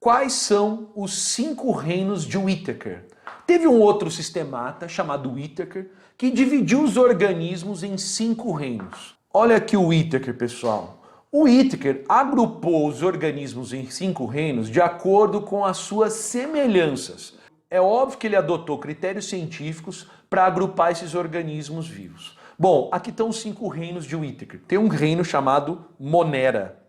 Quais são os 5 reinos de Whittaker? Teve um outro sistemata chamado Whittaker que dividiu os organismos em 5 reinos. Olha aqui o Whittaker, pessoal. O Whittaker agrupou os organismos em 5 reinos de acordo com as suas semelhanças. É óbvio que ele adotou critérios científicos para agrupar esses organismos vivos. Bom, aqui estão os 5 reinos de Whittaker. Tem um reino chamado Monera.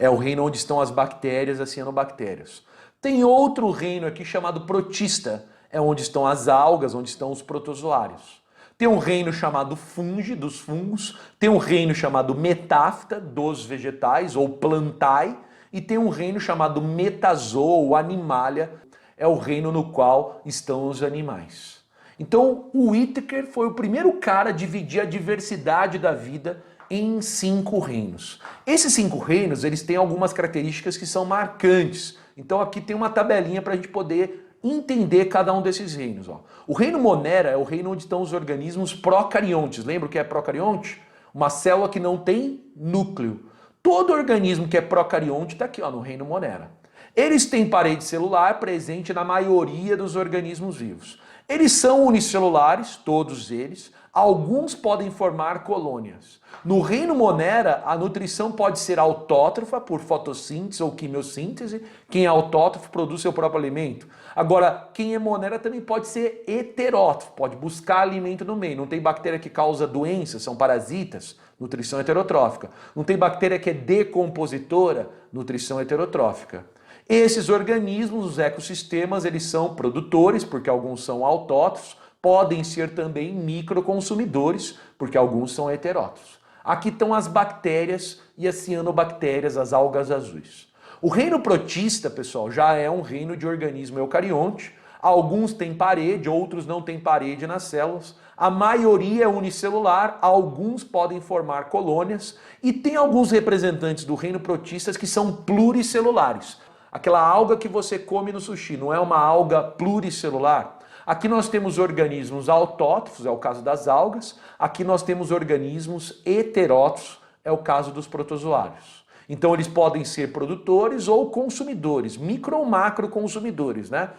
É o reino onde estão as bactérias, as cianobactérias. Tem outro reino aqui chamado Protista. É onde estão as algas, onde estão os protozoários. Tem um reino chamado Fungi, dos fungos. Tem um reino chamado Metáfita, dos vegetais, ou Plantae. E tem um reino chamado Metazoa, ou Animalia. É o reino no qual estão os animais. Então, o Whittaker foi o primeiro cara a dividir a diversidade da vida em 5 reinos. Esses 5 reinos, eles têm algumas características que são marcantes. Então aqui tem uma tabelinha para a gente poder entender cada um desses reinos. Ó. O reino Monera é o reino onde estão os organismos procariontes. Lembra o que é procarionte? Uma célula que não tem núcleo. Todo organismo que é procarionte está aqui, ó, no reino Monera. Eles têm parede celular presente na maioria dos organismos vivos. Eles são unicelulares, todos eles. Alguns podem formar colônias. No reino Monera, a nutrição pode ser autótrofa por fotossíntese ou quimiossíntese. Quem é autótrofo produz seu próprio alimento. Agora, quem é Monera também pode ser heterótrofo, pode buscar alimento no meio. Não tem bactéria que causa doenças, são parasitas, nutrição heterotrófica. Não tem bactéria que é decompositora, nutrição heterotrófica. Esses organismos, os ecossistemas, eles são produtores, porque alguns são autótrofos, podem ser também microconsumidores, porque alguns são heterótrofos. Aqui estão as bactérias e as cianobactérias, as algas azuis. O reino protista, pessoal, já é um reino de organismo eucarionte. Alguns têm parede, outros não têm parede nas células. A maioria é unicelular, alguns podem formar colônias e tem alguns representantes do reino protistas que são pluricelulares. Aquela alga que você come no sushi, não é uma alga pluricelular? Aqui nós temos organismos autótrofos, é o caso das algas. Aqui nós temos organismos heterótrofos, é o caso dos protozoários. Então eles podem ser produtores ou consumidores, micro ou macro consumidores, né?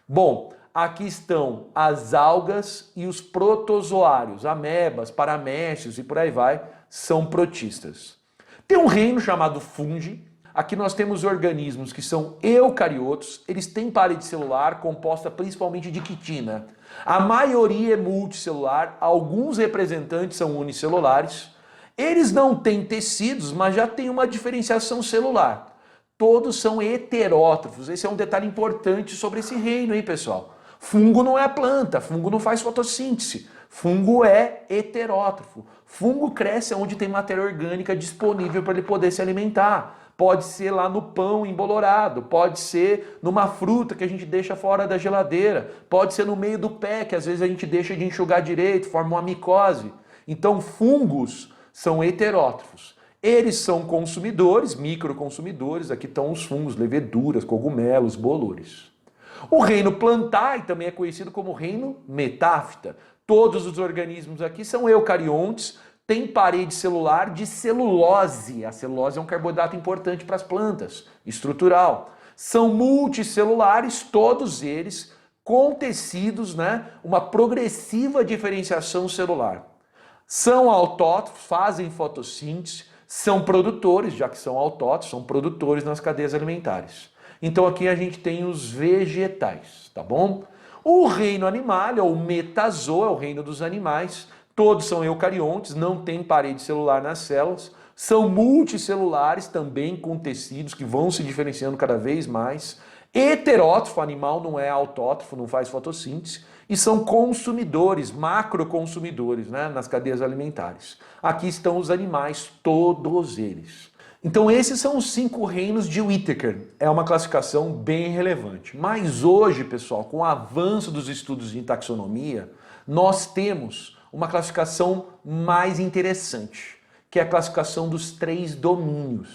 Bom, aqui estão as algas e os protozoários, amebas, paramécios e por aí vai, são protistas. Tem um reino chamado fungi. Aqui nós temos organismos que são eucariotos, eles têm parede celular composta principalmente de quitina. A maioria é multicelular, alguns representantes são unicelulares. Eles não têm tecidos, mas já têm uma diferenciação celular. Todos são heterótrofos, esse é um detalhe importante sobre esse reino, hein, pessoal? Fungo não é planta, fungo não faz fotossíntese. Fungo é heterótrofo. Fungo cresce onde tem matéria orgânica disponível para ele poder se alimentar. Pode ser lá no pão embolorado, pode ser numa fruta que a gente deixa fora da geladeira, pode ser no meio do pé, que às vezes a gente deixa de enxugar direito, forma uma micose. Então fungos são heterótrofos. Eles são consumidores, microconsumidores, aqui estão os fungos, leveduras, cogumelos, bolores. O reino Plantae também é conhecido como reino Metáfita. Todos os organismos aqui são eucariontes, tem parede celular de celulose. A celulose é um carboidrato importante para as plantas, estrutural. São multicelulares, todos eles, com tecidos, né? Uma progressiva diferenciação celular. São autótrofos, fazem fotossíntese, são produtores, já que são autótrofos, são produtores nas cadeias alimentares. Então aqui a gente tem os vegetais, tá bom? O reino animal, ou metazoa, é o reino dos animais. Todos são eucariontes, não tem parede celular nas células, são multicelulares também com tecidos que vão se diferenciando cada vez mais. Heterótrofo, animal não é autótrofo, não faz fotossíntese, e são consumidores, macroconsumidores, né, nas cadeias alimentares. Aqui estão os animais, todos eles. Então esses são os 5 reinos de Whittaker. É uma classificação bem relevante. Mas hoje, pessoal, com o avanço dos estudos em taxonomia, nós temos uma classificação mais interessante, que é a classificação dos 3 domínios.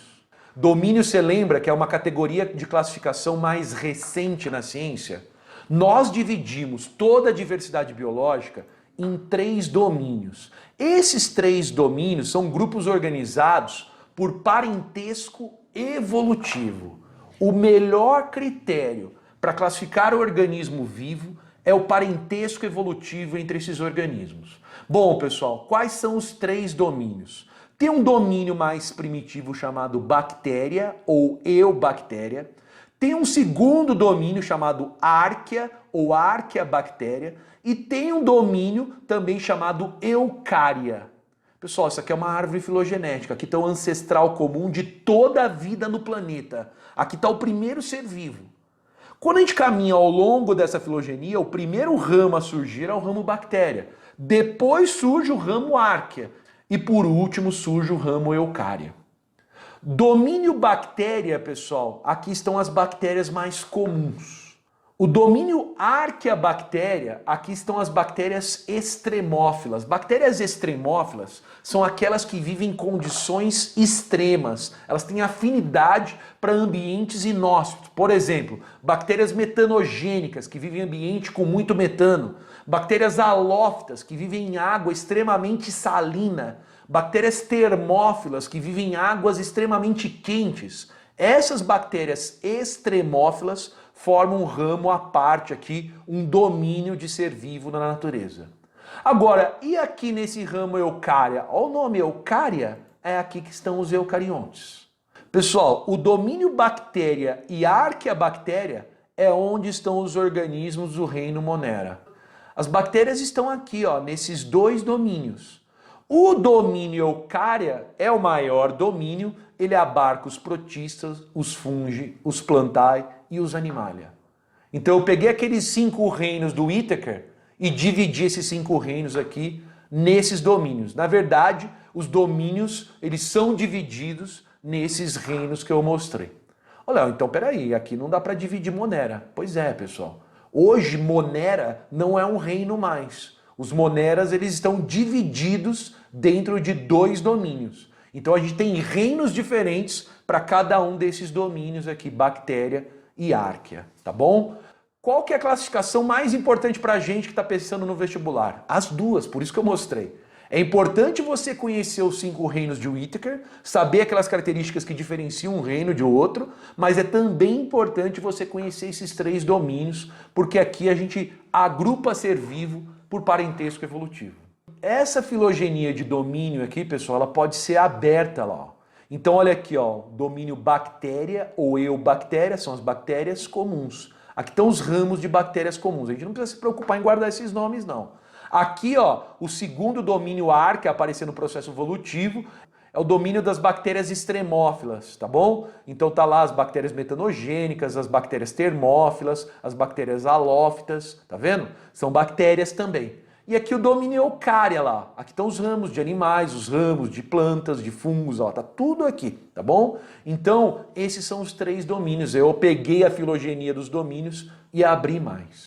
Domínio, você lembra que é uma categoria de classificação mais recente na ciência? Nós dividimos toda a diversidade biológica em 3 domínios. Esses 3 domínios são grupos organizados por parentesco evolutivo. O melhor critério para classificar o organismo vivo é o parentesco evolutivo entre esses organismos. Bom, pessoal, quais são os 3 domínios? Tem um domínio mais primitivo chamado bactéria ou eubactéria. Tem um segundo domínio chamado árquea ou arqueabactéria. E tem um domínio também chamado eucária. Pessoal, isso aqui é uma árvore filogenética. Aqui está o ancestral comum de toda a vida no planeta. Aqui está o primeiro ser vivo. Quando a gente caminha ao longo dessa filogenia, o primeiro ramo a surgir é o ramo bactéria. Depois surge o ramo árquea. E por último surge o ramo eucária. Domínio bactéria, pessoal, aqui estão as bactérias mais comuns. O domínio arqueabactéria, aqui estão as bactérias extremófilas. Bactérias extremófilas são aquelas que vivem em condições extremas. Elas têm afinidade para ambientes inóspitos. Por exemplo, bactérias metanogênicas, que vivem em ambiente com muito metano. Bactérias halófitas, que vivem em água extremamente salina. Bactérias termófilas, que vivem em águas extremamente quentes. Essas bactérias extremófilas formam um ramo à parte aqui, um domínio de ser vivo na natureza. Agora, e aqui nesse ramo eucária? Olha o nome eucária, é aqui que estão os eucariontes. Pessoal, o domínio bactéria e arqueabactéria é onde estão os organismos do reino Monera. As bactérias estão aqui, ó, nesses 2 domínios. O domínio eucária é o maior domínio, ele abarca os protistas, os fungi, os plantae e os animalia. Então eu peguei aqueles 5 reinos do Whittaker e dividi esses 5 reinos aqui nesses domínios. Na verdade, os domínios eles são divididos nesses reinos que eu mostrei. Olha, então peraí, aqui não dá para dividir Monera. Pois é, pessoal. Hoje Monera não é um reino mais. Os Moneras eles estão divididos dentro de 2 domínios. Então a gente tem reinos diferentes para cada um desses domínios aqui, bactéria e árquea, tá bom? Qual que é a classificação mais importante para a gente que está pensando no vestibular? As 2, por isso que eu mostrei. É importante você conhecer os 5 reinos de Whittaker, saber aquelas características que diferenciam um reino de outro, mas é também importante você conhecer esses 3 domínios, porque aqui a gente agrupa ser vivo por parentesco evolutivo. Essa filogenia de domínio aqui, pessoal, ela pode ser aberta lá, ó. Então olha aqui, ó, domínio bactéria ou eubactéria são as bactérias comuns. Aqui estão os ramos de bactérias comuns. A gente não precisa se preocupar em guardar esses nomes, não. Aqui, ó, o segundo domínio árquea aparecer no processo evolutivo é o domínio das bactérias extremófilas, tá bom? Então tá lá as bactérias metanogênicas, as bactérias termófilas, as bactérias halófitas, tá vendo? São bactérias também. E aqui o domínio eucária lá. Aqui estão os ramos de animais, os ramos de plantas, de fungos, ó, tá tudo aqui, tá bom? Então, esses são os 3 domínios. Eu peguei a filogenia dos domínios e abri mais.